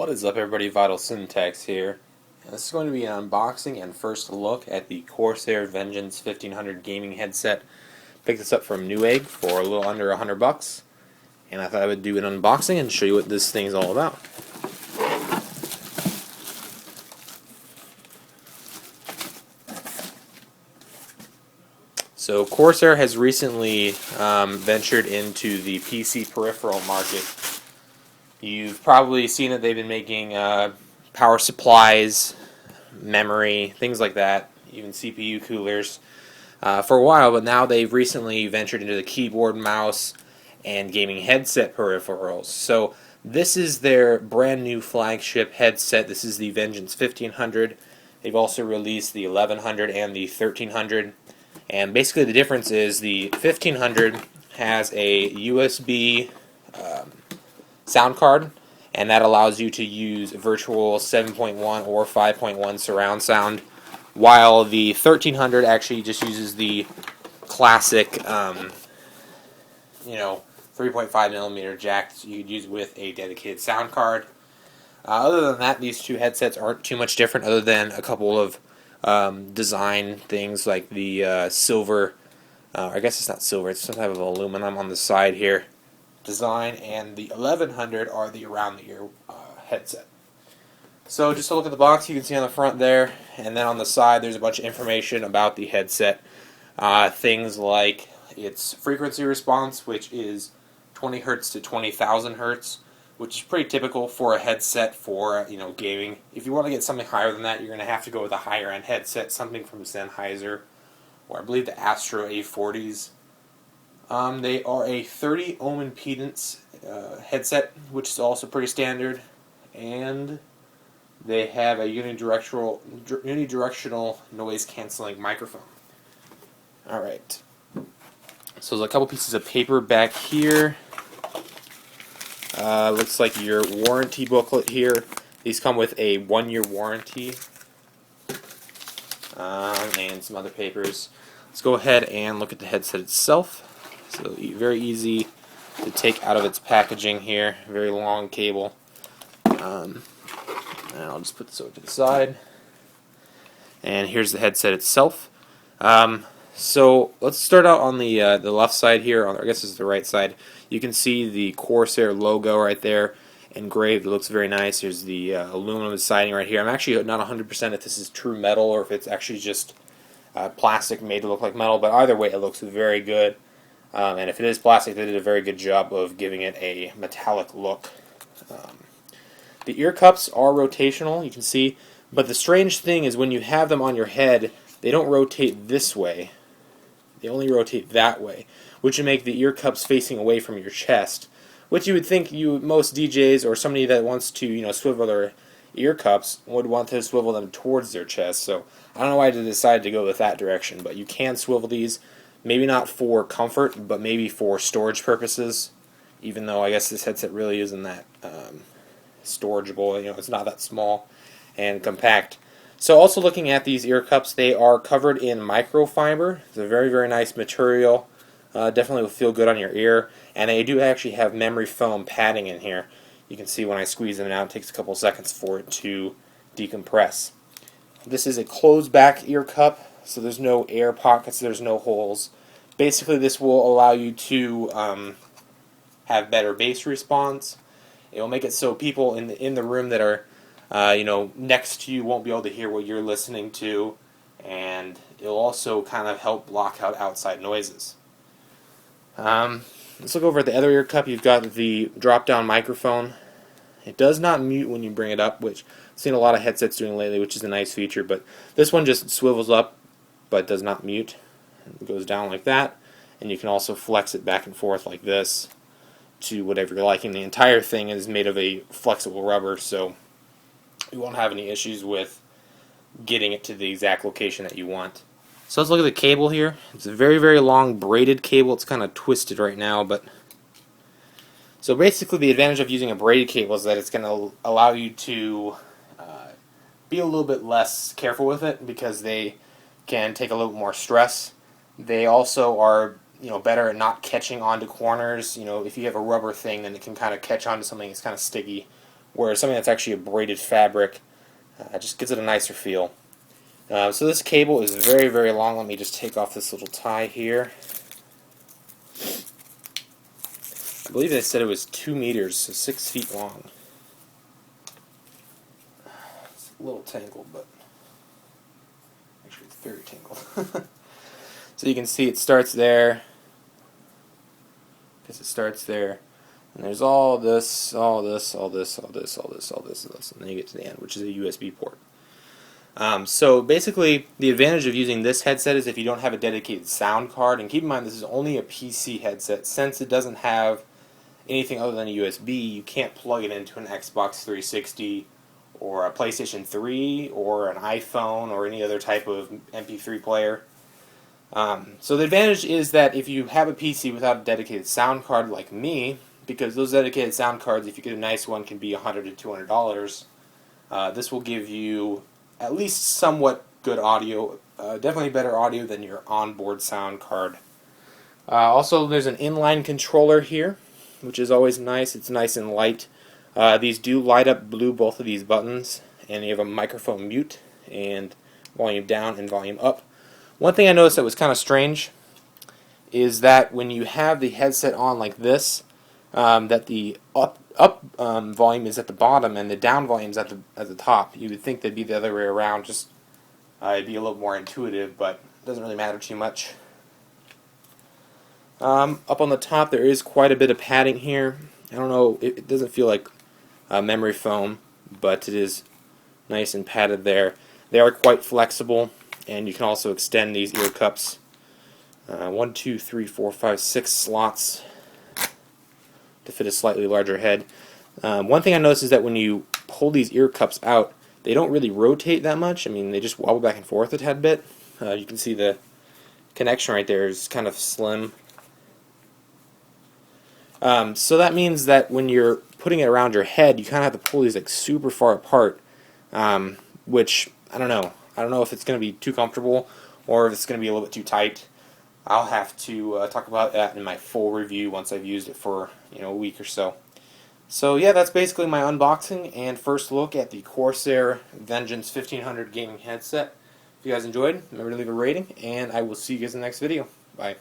What is up, everybody? VitalSyntax here. And this is going to be an unboxing and first look at the Corsair Vengeance 1500 gaming headset. Picked this up from Newegg for a little under $100, and I thought I would do an unboxing and show you what this thing is all about. So Corsair has recently ventured into the PC peripheral market. You've probably seen that they've been making power supplies, memory, things like that, even CPU coolers for a while, but now they've recently ventured into the keyboard, mouse, and gaming headset peripherals. So this is their brand new flagship headset. This is the Vengeance 1500. They've also released the 1100 and the 1300. And basically the difference is the 1500 has a USB sound card, and that allows you to use virtual 7.1 or 5.1 surround sound, while the 1300 actually just uses the classic 3.5 millimeter jack that you could use with a dedicated sound card. Other than that, these two headsets aren't too much different, other than a couple of design things like the silver, I guess it's not silver, it's some type of aluminum on the side here design, and the 1100 are the around the ear headset. So just to look at the box, you can see on the front there, and then on the side there's a bunch of information about the headset. Things like its frequency response, which is 20 Hz to 20,000 Hz, which is pretty typical for a headset for gaming. If you want to get something higher than that, you're going to have to go with a higher end headset, something from Sennheiser, or I believe the Astro A40s. They are a 30 ohm impedance headset, which is also pretty standard, and they have a unidirectional noise canceling microphone. Alright, so there's a couple pieces of paper back here. Looks like your warranty booklet here. These come with a 1-year warranty, and some other papers. Let's go ahead and look at the headset itself. So very easy to take out of its packaging here. Very long cable. And I'll just put this over to the side. And here's the headset itself. So let's start out on the left side here. I guess this is the right side. You can see the Corsair logo right there engraved. It looks very nice. There's the aluminum siding right here. I'm actually not 100% if this is true metal or if it's actually just plastic made to look like metal, but either way it looks very good. And if it is plastic, they did a very good job of giving it a metallic look. The ear cups are rotational, you can see, but the strange thing is when you have them on your head, they don't rotate this way. They only rotate that way, which would make the ear cups facing away from your chest, which you would think most DJs or somebody that wants to swivel their ear cups would want to swivel them towards their chest. So I don't know why they decided to go with that direction, but you can swivel these. Maybe not for comfort, but maybe for storage purposes, even though I guess this headset really isn't that storageable. It's not that small and compact. So also looking at these ear cups, they are covered in microfiber. It's a very, very nice material. Definitely will feel good on your ear. And they do actually have memory foam padding in here. You can see when I squeeze them out, it takes a couple seconds for it to decompress. This is a closed back ear cup. So there's no air pockets, there's no holes. Basically, this will allow you to have better bass response. It will make it so people in the room that are next to you won't be able to hear what you're listening to, and it'll also kind of help block out outside noises. Let's look over at the other ear cup. You've got the drop-down microphone. It does not mute when you bring it up, which I've seen a lot of headsets doing lately, which is a nice feature, but this one just swivels up but does not mute. It goes down like that, and you can also flex it back and forth like this to whatever you're liking. The entire thing is made of a flexible rubber, so you won't have any issues with getting it to the exact location that you want. So let's look at the cable here. It's a very, very long braided cable. It's kind of twisted right now, but so basically the advantage of using a braided cable is that it's going to allow you to be a little bit less careful with it, because they can take a little more stress. They also are better at not catching onto corners. If you have a rubber thing, then it can kind of catch onto something that's kind of sticky, where something that's actually a braided fabric just gives it a nicer feel. So this cable is very, very long. Let me just take off this little tie here. I believe they said it was 2 meters, so 6 feet long. It's a little tangled, but actually it's very tangled. So you can see it starts there. Because it starts there. And there's all this, all this, all this, all this, all this, all this, all this, and then you get to the end, which is a USB port. So basically, the advantage of using this headset is if you don't have a dedicated sound card, and keep in mind this is only a PC headset, since it doesn't have anything other than a USB, you can't plug it into an Xbox 360 or a PlayStation 3 or an iPhone or any other type of MP3 player. So the advantage is that if you have a PC without a dedicated sound card like me, because those dedicated sound cards, if you get a nice one, can be $100 to $200, this will give you at least somewhat good audio, definitely better audio than your onboard sound card. Also, there's an inline controller here, which is always nice. It's nice and light. These do light up blue, both of these buttons, and you have a microphone mute and volume down and volume up. One thing I noticed that was kind of strange is that when you have the headset on like this, that the up volume is at the bottom and the down volume is at the top. You would think they'd be the other way around. Just it'd be a little more intuitive, but it doesn't really matter too much. Up on the top there is quite a bit of padding here. I don't know, it doesn't feel like memory foam, but it is nice and padded there. They are quite flexible, and you can also extend these ear cups. 1, 2, 3, 4, 5, 6 slots to fit a slightly larger head. One thing I noticed is that when you pull these ear cups out, they don't really rotate that much. I mean, they just wobble back and forth a tad bit. You can see the connection right there is kind of slim. So that means that when you're putting it around your head, you kind of have to pull these like super far apart, which I don't know. I don't know if it's going to be too comfortable or if it's going to be a little bit too tight. I'll have to talk about that in my full review once I've used it for a week or so. So yeah, that's basically my unboxing and first look at the Corsair Vengeance 1500 gaming headset. If you guys enjoyed, remember to leave a rating, and I will see you guys in the next video. Bye.